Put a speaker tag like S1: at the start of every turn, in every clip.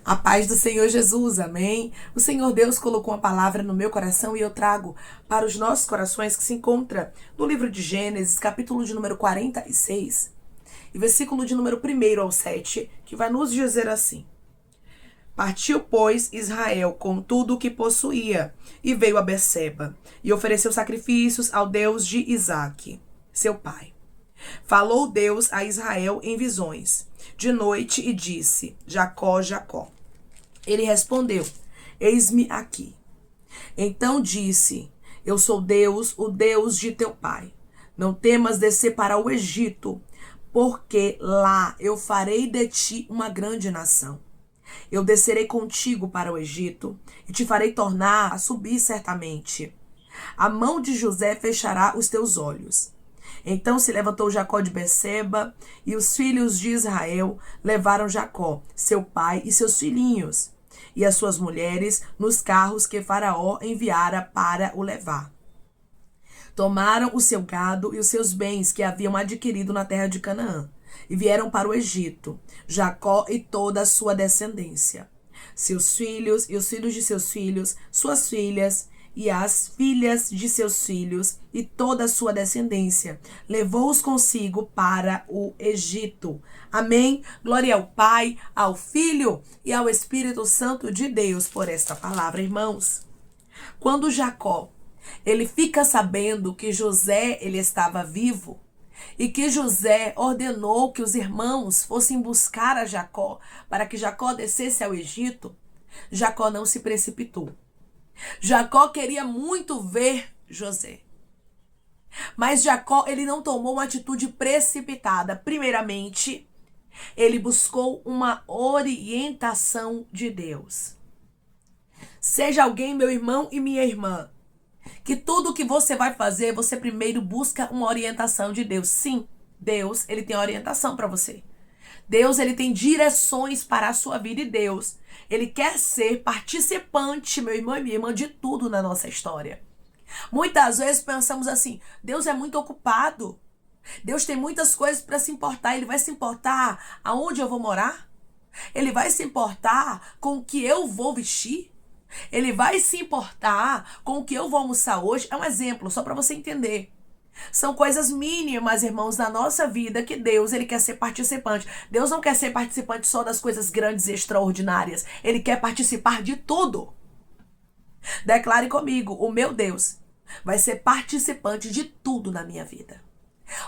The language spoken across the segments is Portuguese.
S1: A paz do Senhor Jesus, amém? O Senhor Deus colocou uma palavra no meu coração e eu trago para os nossos corações que se encontra no livro de Gênesis, capítulo de número 46, e versículo de número 1 ao 7, que vai nos dizer assim: Partiu, pois, Israel com tudo o que possuía, e veio a Berseba, e ofereceu sacrifícios ao Deus de Isaque, seu pai. Falou Deus a Israel em visões, de noite, e disse: Jacó, Jacó. Ele respondeu: Eis-me aqui. Então disse: Eu sou Deus, o Deus de teu pai. Não temas descer para o Egito, porque lá eu farei de ti uma grande nação. Eu descerei contigo para o Egito e te farei tornar a subir certamente. A mão de José fechará os teus olhos. Então se levantou Jacó de Berseba, e os filhos de Israel levaram Jacó, seu pai, e seus filhinhos, e as suas mulheres, nos carros que Faraó enviara para o levar. Tomaram o seu gado e os seus bens que haviam adquirido na terra de Canaã, e vieram para o Egito, Jacó e toda a sua descendência, seus filhos e os filhos de seus filhos, suas filhas e as filhas de seus filhos, e toda a sua descendência. Levou-os consigo para o Egito. Amém? Glória ao Pai, ao Filho e ao Espírito Santo de Deus por esta palavra, irmãos. Quando Jacó, ele fica sabendo que José, ele estava vivo, e que José ordenou que os irmãos fossem buscar a Jacó, para que Jacó descesse ao Egito, Jacó não se precipitou. Jacó queria muito ver José. Mas Jacó, ele não tomou uma atitude precipitada. Primeiramente, ele buscou uma orientação de Deus. Seja alguém, meu irmão e minha irmã, que tudo que você vai fazer, você primeiro busca uma orientação de Deus. Sim, Deus, ele tem orientação para você. Deus, ele tem direções para a sua vida, e Deus, ele quer ser participante, meu irmão e minha irmã, de tudo na nossa história. Muitas vezes pensamos assim: Deus é muito ocupado. Deus tem muitas coisas para se importar. Ele vai se importar aonde eu vou morar? Ele vai se importar com o que eu vou vestir? Ele vai se importar com o que eu vou almoçar hoje? É um exemplo, só para você entender. São coisas mínimas, irmãos, na nossa vida que Deus, ele quer ser participante. Deus não quer ser participante só das coisas grandes e extraordinárias. Ele quer participar de tudo. Declare comigo: o meu Deus vai ser participante de tudo na minha vida.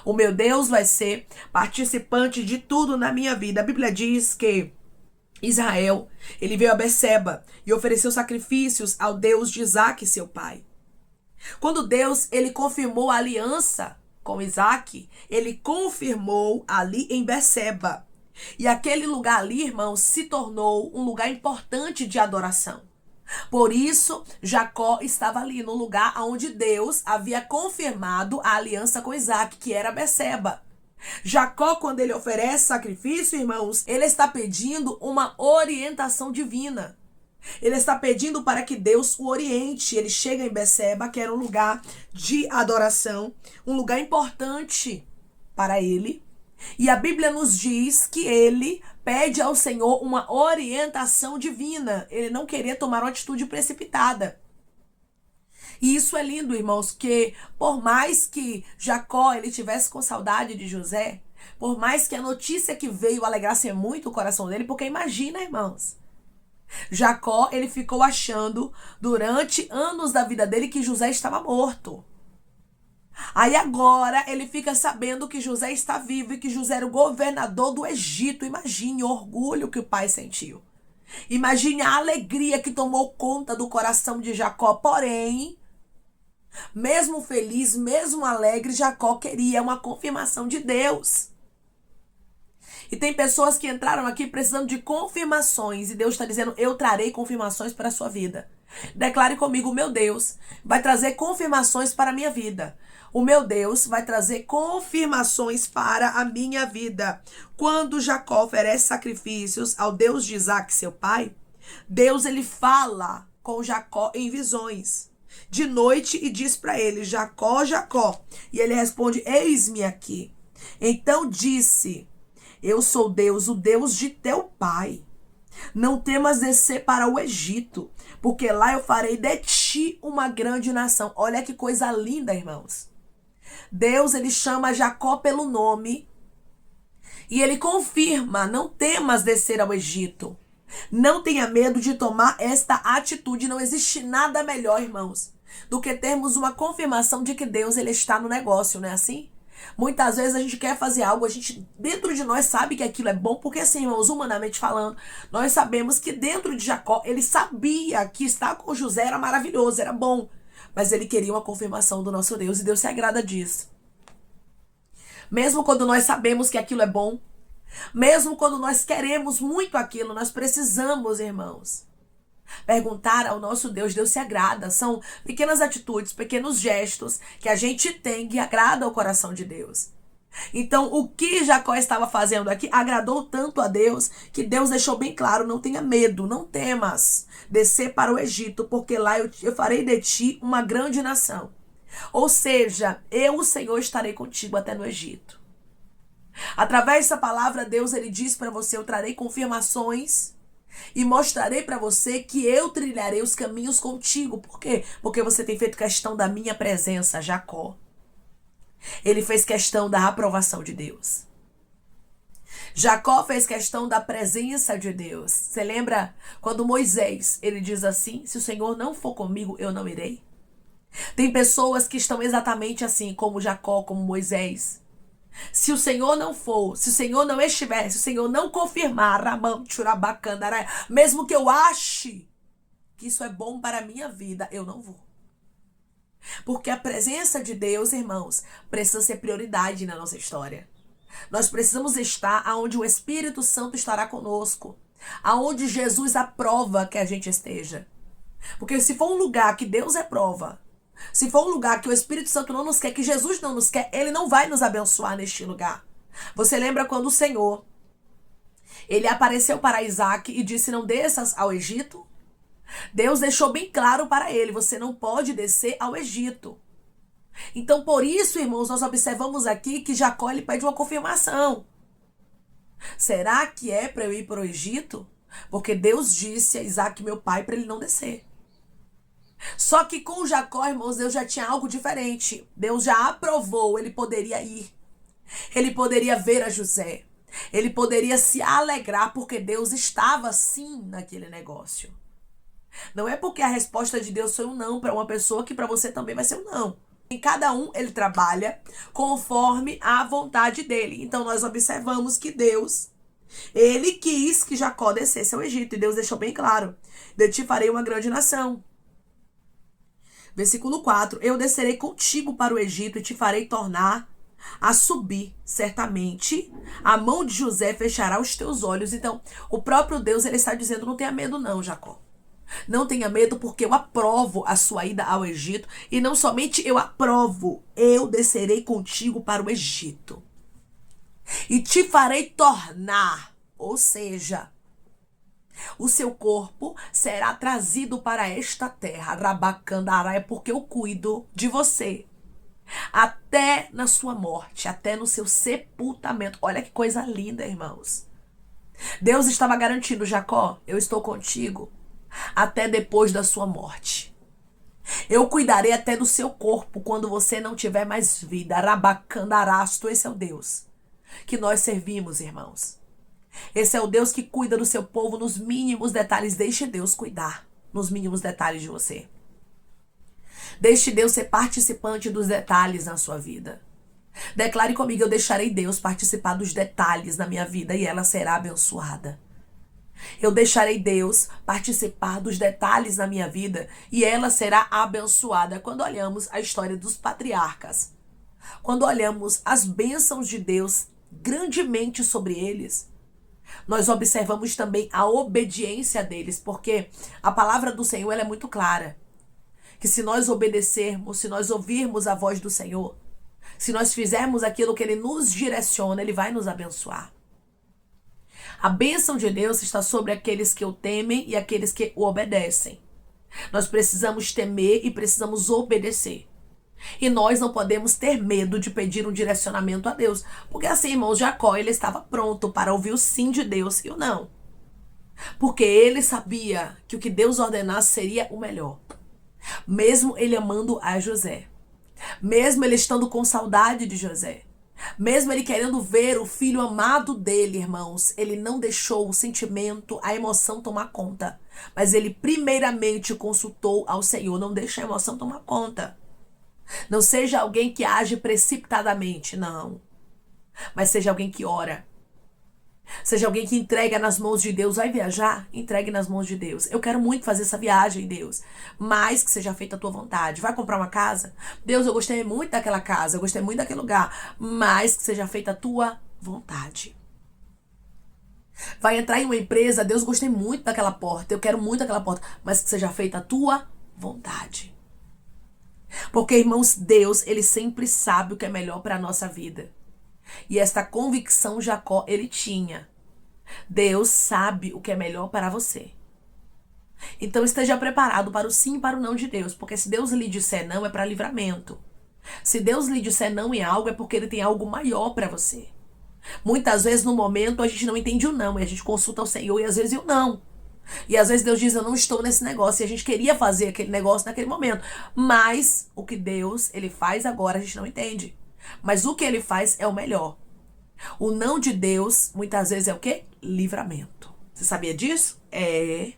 S1: O meu Deus vai ser participante de tudo na minha vida. A Bíblia diz que Israel, ele veio a Berseba e ofereceu sacrifícios ao Deus de Isaque, seu pai. Quando Deus, ele confirmou a aliança com Isaque, ele confirmou ali em Berseba. E aquele lugar ali, irmãos, se tornou um lugar importante de adoração. Por isso, Jacó estava ali no lugar onde Deus havia confirmado a aliança com Isaque, que era Berseba. Jacó, quando ele oferece sacrifício, irmãos, ele está pedindo uma orientação divina. Ele está pedindo para que Deus o oriente. Ele chega em Berseba, que era um lugar de adoração, um lugar importante para ele. E a Bíblia nos diz que ele pede ao Senhor uma orientação divina. Ele não queria tomar uma atitude precipitada. E isso é lindo, irmãos, que por mais que Jacó ele tivesse com saudade de José, por mais que a notícia que veio alegrasse muito o coração dele, porque imagina, irmãos, Jacó, ele ficou achando durante anos da vida dele que José estava morto. Aí agora ele fica sabendo que José está vivo e que José era o governador do Egito. Imagine o orgulho que o pai sentiu. Imagine a alegria que tomou conta do coração de Jacó. Porém, mesmo feliz, mesmo alegre, Jacó queria uma confirmação de Deus. E tem pessoas que entraram aqui precisando de confirmações. E Deus está dizendo: eu trarei confirmações para a sua vida. Declare comigo: o meu Deus vai trazer confirmações para a minha vida. O meu Deus vai trazer confirmações para a minha vida. Quando Jacó oferece sacrifícios ao Deus de Isaque, seu pai, Deus, ele fala com Jacó em visões de noite e diz para ele: Jacó, Jacó. E ele responde: eis-me aqui. Então disse: eu sou Deus, o Deus de teu pai. Não temas descer para o Egito, porque lá eu farei de ti uma grande nação. Olha que coisa linda, irmãos. Deus, ele chama Jacó pelo nome e ele confirma: não temas descer ao Egito. Não tenha medo de tomar esta atitude. Não existe nada melhor, irmãos, do que termos uma confirmação de que Deus, ele está no negócio, não é assim? Muitas vezes a gente quer fazer algo, a gente dentro de nós sabe que aquilo é bom, porque assim, irmãos, humanamente falando, nós sabemos que dentro de Jacó, ele sabia que estar com José era maravilhoso, era bom, mas ele queria uma confirmação do nosso Deus, e Deus se agrada disso. Mesmo quando nós sabemos que aquilo é bom, mesmo quando nós queremos muito aquilo, nós precisamos, irmãos, perguntar ao nosso Deus. Deus se agrada. São pequenas atitudes, pequenos gestos que a gente tem que agrada ao coração de Deus. Então, o que Jacó estava fazendo aqui agradou tanto a Deus que Deus deixou bem claro: não tenha medo, não temas descer para o Egito, porque lá eu farei de ti uma grande nação. Ou seja, eu, o Senhor, estarei contigo até no Egito. Através dessa palavra, Deus, ele diz para você: eu trarei confirmações e mostrarei para você que eu trilharei os caminhos contigo. Por quê? Porque você tem feito questão da minha presença, Jacó. Ele fez questão da aprovação de Deus. Jacó fez questão da presença de Deus. Você lembra quando Moisés, ele diz assim: se o Senhor não for comigo, eu não irei? Tem pessoas que estão exatamente assim, como Jacó, como Moisés. Se o Senhor não for, se o Senhor não estiver, se o Senhor não confirmar, mesmo que eu ache que isso é bom para a minha vida, eu não vou. Porque a presença de Deus, irmãos, precisa ser prioridade na nossa história. Nós precisamos estar aonde o Espírito Santo estará conosco, aonde Jesus aprova que a gente esteja. Porque se for um lugar que Deus aprova, se for um lugar que o Espírito Santo não nos quer, que Jesus não nos quer, ele não vai nos abençoar neste lugar. Você lembra quando o Senhor, ele apareceu para Isaac e disse: não desças ao Egito? Deus deixou bem claro para ele: você não pode descer ao Egito. Então, por isso, irmãos, nós observamos aqui que Jacó, ele pede uma confirmação. Será que é para eu ir para o Egito? Porque Deus disse a Isaac, meu pai, para ele não descer. Só que com Jacó, irmãos, Deus já tinha algo diferente. Deus já aprovou, ele poderia ir. Ele poderia ver a José. Ele poderia se alegrar porque Deus estava sim naquele negócio. Não é porque a resposta de Deus foi um não para uma pessoa que para você também vai ser um não. Em cada um ele trabalha conforme a vontade dele. Então nós observamos que Deus, ele quis que Jacó descesse ao Egito. E Deus deixou bem claro: de ti farei uma grande nação. Versículo 4, eu descerei contigo para o Egito e te farei tornar a subir. Certamente a mão de José fechará os teus olhos. Então, o próprio Deus, ele está dizendo: não tenha medo não, Jacó. Não tenha medo, porque eu aprovo a sua ida ao Egito. E não somente eu aprovo, eu descerei contigo para o Egito. E te farei tornar, ou seja, o seu corpo será trazido para esta terra. Rabacandará, é porque eu cuido de você. Até na sua morte, até no seu sepultamento. Olha que coisa linda, irmãos. Deus estava garantindo: Jacó, eu estou contigo até depois da sua morte. Eu cuidarei até do seu corpo quando você não tiver mais vida. Rabacandarasto, esse é o Deus que nós servimos, irmãos. Esse é o Deus que cuida do seu povo nos mínimos detalhes. Deixe Deus cuidar nos mínimos detalhes de você. Deixe Deus ser participante dos detalhes na sua vida. Declare comigo: eu deixarei Deus participar dos detalhes na minha vida e ela será abençoada. Eu deixarei Deus participar dos detalhes na minha vida e ela será abençoada. Quando olhamos a história dos patriarcas, quando olhamos as bênçãos de Deus grandemente sobre eles, nós observamos também a obediência deles, porque a palavra do Senhor, ela é muito clara. Que se nós obedecermos, se nós ouvirmos a voz do Senhor, se nós fizermos aquilo que Ele nos direciona, Ele vai nos abençoar. A bênção de Deus está sobre aqueles que o temem e aqueles que o obedecem. Nós precisamos temer e precisamos obedecer. E nós não podemos ter medo de pedir um direcionamento a Deus. Porque assim, irmãos, Jacó, ele estava pronto para ouvir o sim de Deus e o não. Porque ele sabia que o que Deus ordenasse seria o melhor. Mesmo ele amando a José. Mesmo ele estando com saudade de José. Mesmo ele querendo ver o filho amado dele, irmãos, ele não deixou o sentimento, a emoção tomar conta. Mas ele primeiramente consultou ao Senhor. Não deixa a emoção tomar conta. Não seja alguém que age precipitadamente, não. Mas seja alguém que ora. Seja alguém que entrega nas mãos de Deus. Vai viajar? Entregue nas mãos de Deus. Eu quero muito fazer essa viagem, Deus. Mas que seja feita a tua vontade. Vai comprar uma casa? Deus, eu gostei muito daquela casa. Eu gostei muito daquele lugar. Mas que seja feita a tua vontade. Vai entrar em uma empresa? Deus, eu gostei muito daquela porta. Eu quero muito daquela porta. Mas que seja feita a tua vontade. Porque, irmãos, Deus, ele sempre sabe o que é melhor para a nossa vida. E esta convicção Jacó, ele tinha. Deus sabe o que é melhor para você. Então esteja preparado para o sim e para o não de Deus. Porque se Deus lhe disser não, é para livramento. Se Deus lhe disser não em algo, é porque ele tem algo maior para você. Muitas vezes no momento a gente não entende o não. E a gente consulta o Senhor e às vezes o não. E às vezes Deus diz, eu não estou nesse negócio. E a gente queria fazer aquele negócio naquele momento. Mas o que Deus, ele faz agora, a gente não entende. Mas o que ele faz é o melhor. O não de Deus, muitas vezes é o quê? Livramento. Você sabia disso? É.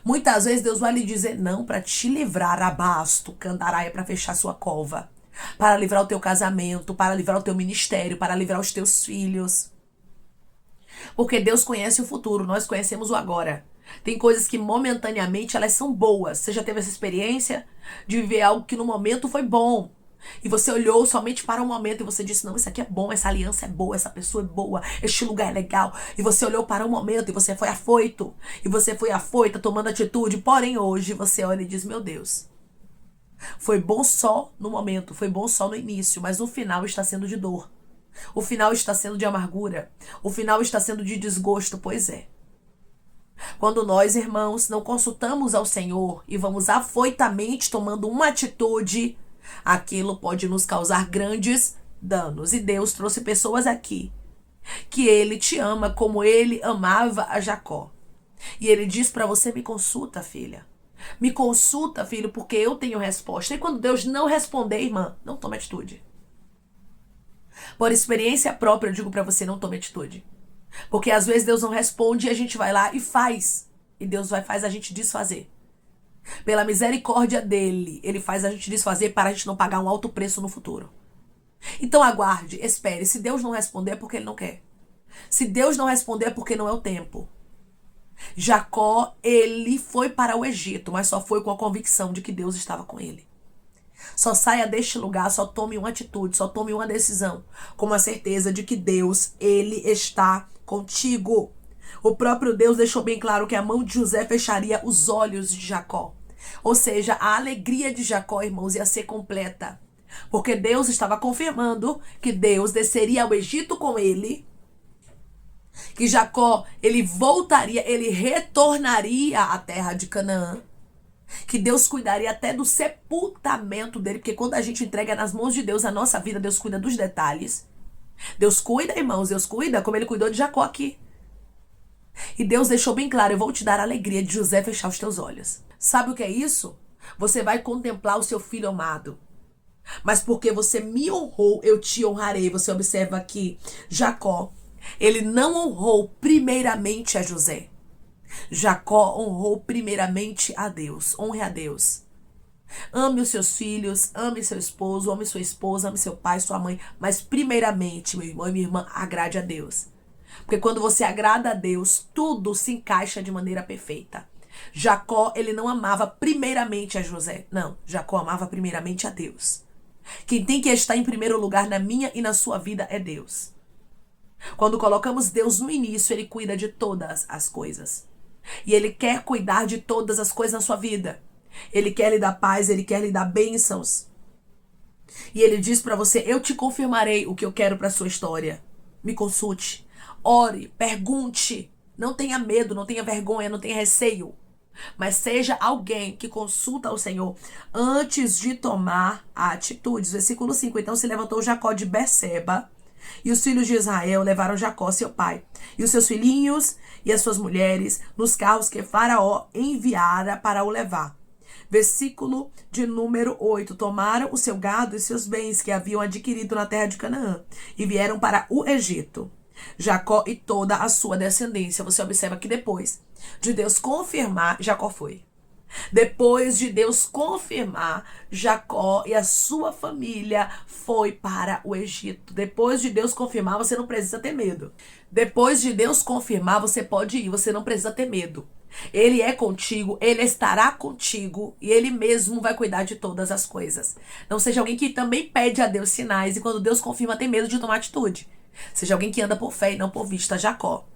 S1: Muitas vezes Deus vai lhe dizer não para te livrar abasto, candaraia, para fechar sua cova. Para livrar o teu casamento, para livrar o teu ministério, para livrar os teus filhos. Porque Deus conhece o futuro, nós conhecemos o agora. Tem coisas que momentaneamente elas são boas. Você já teve essa experiência de viver algo que no momento foi bom. E você olhou somente para um momento e você disse, não, isso aqui é bom, essa aliança é boa, essa pessoa é boa, este lugar é legal. E você olhou para um momento e você foi afoito. E você foi afoita, tomando atitude. Porém, hoje você olha e diz, meu Deus, foi bom só no momento, foi bom só no início, mas o final está sendo de dor. O final está sendo de amargura. O final está sendo de desgosto, pois é. Quando nós, irmãos, não consultamos ao Senhor e vamos afoitamente tomando uma atitude, aquilo pode nos causar grandes danos. E Deus trouxe pessoas aqui que ele te ama como ele amava a Jacó. E ele diz para você, me consulta, filha. Me consulta, filho, porque eu tenho resposta. E quando Deus não responder, irmã, não tome atitude. Por experiência própria, eu digo para você, não tome atitude. Porque às vezes Deus não responde e a gente vai lá e faz. E Deus faz a gente desfazer. Pela misericórdia dele, ele faz a gente desfazer para a gente não pagar um alto preço no futuro. Então aguarde, espere. Se Deus não responder é porque ele não quer. Se Deus não responder é porque não é o tempo. Jacó, ele foi para o Egito, mas só foi com a convicção de que Deus estava com ele. Só saia deste lugar, só tome uma atitude, só tome uma decisão, com a certeza de que Deus, ele está contigo. O próprio Deus deixou bem claro que a mão de José fecharia os olhos de Jacó. Ou seja, a alegria de Jacó, irmãos, ia ser completa. Porque Deus estava confirmando que Deus desceria ao Egito com ele, que Jacó, ele voltaria, ele retornaria à terra de Canaã, que Deus cuidaria até do sepultamento dele, porque quando a gente entrega nas mãos de Deus a nossa vida, Deus cuida dos detalhes. Deus cuida, irmãos, Deus cuida, como ele cuidou de Jacó aqui. E Deus deixou bem claro, eu vou te dar a alegria de José fechar os teus olhos. Sabe o que é isso? Você vai contemplar o seu filho amado. Mas porque você me honrou, eu te honrarei. Você observa aqui, Jacó, ele não honrou primeiramente a José. Jacó honrou primeiramente a Deus. Honre a Deus. Ame os seus filhos, ame seu esposo, ame sua esposa, ame seu pai, sua mãe. Mas primeiramente, meu irmão e minha irmã, agrade a Deus. Porque quando você agrada a Deus, tudo se encaixa de maneira perfeita. Jacó, ele não amava primeiramente a José. Não, Jacó amava primeiramente a Deus. Quem tem que estar em primeiro lugar na minha e na sua vida é Deus. Quando colocamos Deus no início, ele cuida de todas as coisas. E ele quer cuidar de todas as coisas na sua vida. Ele quer lhe dar paz, ele quer lhe dar bênçãos. E ele diz para você, eu te confirmarei o que eu quero para sua história. Me consulte, ore, pergunte. Não tenha medo, não tenha vergonha, não tenha receio. Mas seja alguém que consulta ao Senhor antes de tomar atitudes. Versículo 5. Então se levantou Jacó de Berseba E os filhos de Israel levaram Jacó, seu pai, e os seus filhinhos e as suas mulheres nos carros que Faraó enviara para o levar. Versículo de número 8. Tomaram o seu gado e seus bens que haviam adquirido na terra de Canaã e vieram para o Egito. Jacó e toda a sua descendência. Você observa que depois de Deus confirmar, Jacó foi. Depois de Deus confirmar, Jacó e a sua família foi para o Egito. Depois de Deus confirmar, você não precisa ter medo. Depois de Deus confirmar, você pode ir, você não precisa ter medo. Ele é contigo, ele estará contigo e ele mesmo vai cuidar de todas as coisas. Não seja alguém que também pede a Deus sinais e quando Deus confirma tem medo de tomar atitude. Seja alguém que anda por fé e não por vista. Jacó,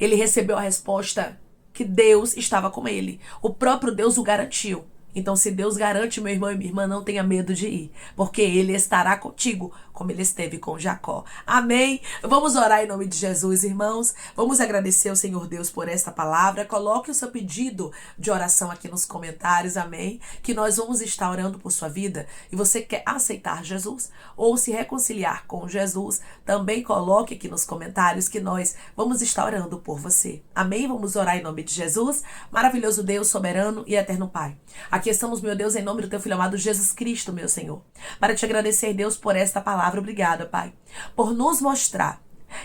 S1: ele recebeu a resposta que Deus estava com ele. O próprio Deus o garantiu. Então, se Deus garante, meu irmão e minha irmã, não tenha medo de ir, porque ele estará contigo, como ele esteve com Jacó. Amém? Vamos orar em nome de Jesus, irmãos. Vamos agradecer ao Senhor Deus por esta palavra. Coloque o seu pedido de oração aqui nos comentários, amém? Que nós vamos estar orando por sua vida. E você quer aceitar Jesus ou se reconciliar com Jesus, também coloque aqui nos comentários que nós vamos estar orando por você. Amém? Vamos orar em nome de Jesus. Maravilhoso Deus, soberano e eterno Pai. Aqui estamos, meu Deus, em nome do teu Filho amado Jesus Cristo, meu Senhor, para te agradecer, Deus, por esta palavra. Obrigada, Pai, por nos mostrar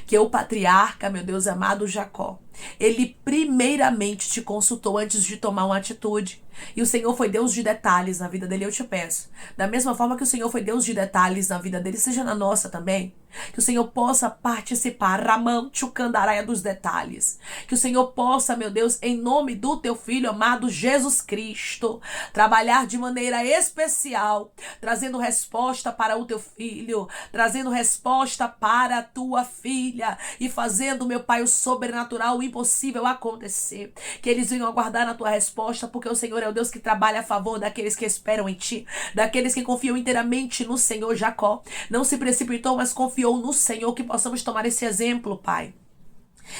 S1: que o patriarca, meu Deus amado Jacó, ele primeiramente te consultou antes de tomar uma atitude. E o Senhor foi Deus de detalhes na vida dele, eu te peço. Da mesma forma que o Senhor foi Deus de detalhes na vida dele, seja na nossa também. Que o Senhor possa participar, Ramão Tchucandaraia, dos detalhes. Que o Senhor possa, meu Deus, em nome do teu Filho amado Jesus Cristo, trabalhar de maneira especial, trazendo resposta para o teu filho, trazendo resposta para a tua filha e fazendo, meu Pai, o sobrenatural, o impossível acontecer. Que eles venham aguardar na tua resposta, porque o Senhor é o Deus que trabalha a favor daqueles que esperam em ti, daqueles que confiam inteiramente no Senhor. Jacó não se precipitou, mas confiou no Senhor. Que possamos tomar esse exemplo, Pai.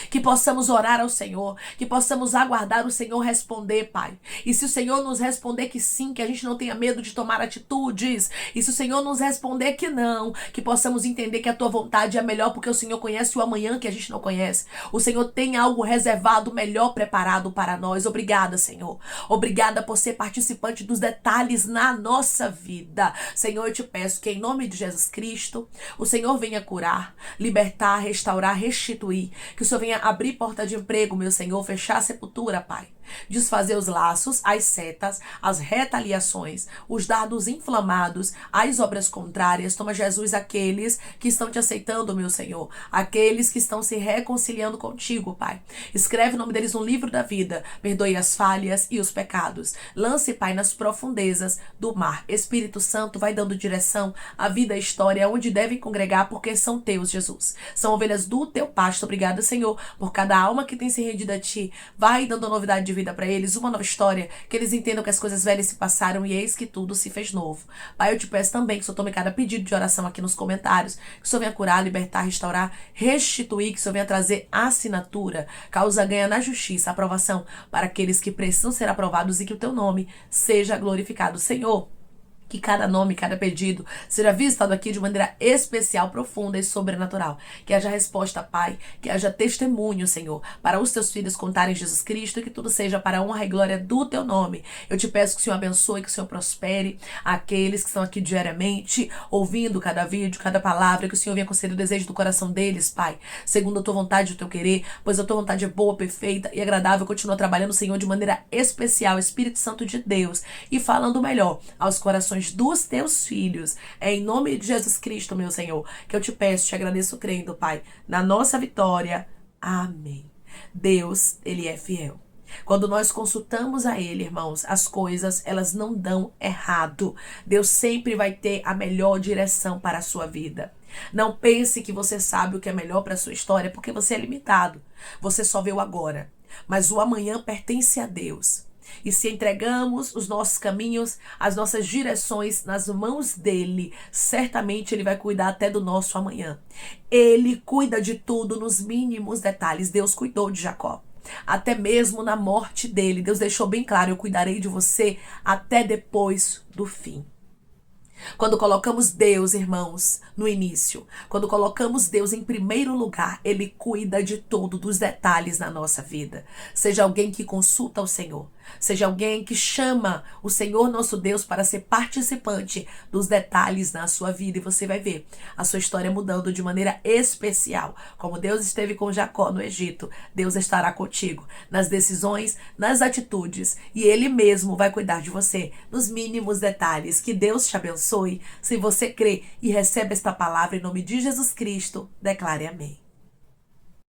S1: Que possamos orar ao Senhor, que possamos aguardar o Senhor responder, Pai. E se o Senhor nos responder que sim, que a gente não tenha medo de tomar atitudes. E se o Senhor nos responder que não, que possamos entender que a tua vontade é melhor, porque o Senhor conhece o amanhã que a gente não conhece. O Senhor tem algo reservado, melhor preparado para nós. Obrigada, Senhor. Obrigada por ser participante dos detalhes na nossa vida. Senhor, eu te peço que em nome de Jesus Cristo, o Senhor venha curar, libertar, restaurar, restituir. Que o Senhor venha abrir porta de emprego, meu Senhor, fechar a sepultura, Pai. Desfazer os laços, as setas, as retaliações, os dardos inflamados, as obras contrárias. Toma, Jesus, aqueles que estão te aceitando, meu Senhor. Aqueles que estão se reconciliando contigo, Pai. Escreve o nome deles no livro da vida. Perdoe as falhas e os pecados. Lance, Pai, nas profundezas do mar. Espírito Santo, vai dando direção à vida e à história, onde devem congregar, porque são teus, Jesus. São ovelhas do teu pasto. Obrigada, Senhor, por cada alma que tem se rendido a ti. Vai dando novidade de vida para eles, uma nova história, que eles entendam que as coisas velhas se passaram e eis que tudo se fez novo. Pai, eu te peço também que o Senhor tome cada pedido de oração aqui nos comentários, que o Senhor venha curar, libertar, restaurar, restituir, que o Senhor venha trazer assinatura, causa ganha na justiça, aprovação para aqueles que precisam ser aprovados e que o teu nome seja glorificado. Senhor, que cada nome, cada pedido seja visitado aqui de maneira especial, profunda e sobrenatural. Que haja resposta, Pai, que haja testemunho, Senhor, para os teus filhos contarem Jesus Cristo e que tudo seja para a honra e glória do teu nome. Eu te peço que o Senhor abençoe, que o Senhor prospere aqueles que estão aqui diariamente, ouvindo cada vídeo, cada palavra, que o Senhor venha conceder o desejo do coração deles, Pai, segundo a tua vontade e o teu querer, pois a tua vontade é boa, perfeita e agradável. Continua trabalhando, Senhor, de maneira especial, Espírito Santo de Deus, e falando melhor aos corações dos teus filhos. É em nome de Jesus Cristo, meu Senhor, que eu te peço, te agradeço crendo, Pai, na nossa vitória. Amém. Deus, Ele é fiel. Quando nós consultamos a Ele, irmãos, as coisas, elas não dão errado. Deus sempre vai ter a melhor direção para a sua vida. Não pense que você sabe o que é melhor para a sua história, porque você é limitado. Você só vê o agora. Mas o amanhã pertence a Deus. E se entregamos os nossos caminhos, as nossas direções nas mãos dele, certamente ele vai cuidar até do nosso amanhã. Ele cuida de tudo nos mínimos detalhes. Deus cuidou de Jacó. Até mesmo na morte dele, Deus deixou bem claro: eu cuidarei de você até depois do fim. Quando colocamos Deus, irmãos, no início, quando colocamos Deus em primeiro lugar, Ele cuida de tudo, dos detalhes na nossa vida. Seja alguém que consulta o Senhor, seja alguém que chama o Senhor nosso Deus para ser participante dos detalhes na sua vida, e você vai ver a sua história mudando de maneira especial. Como Deus esteve com Jacó no Egito, Deus estará contigo nas decisões, nas atitudes, e Ele mesmo vai cuidar de você nos mínimos detalhes. Que Deus te abençoe. Se você crê e recebe esta palavra em nome de Jesus Cristo, declare amém.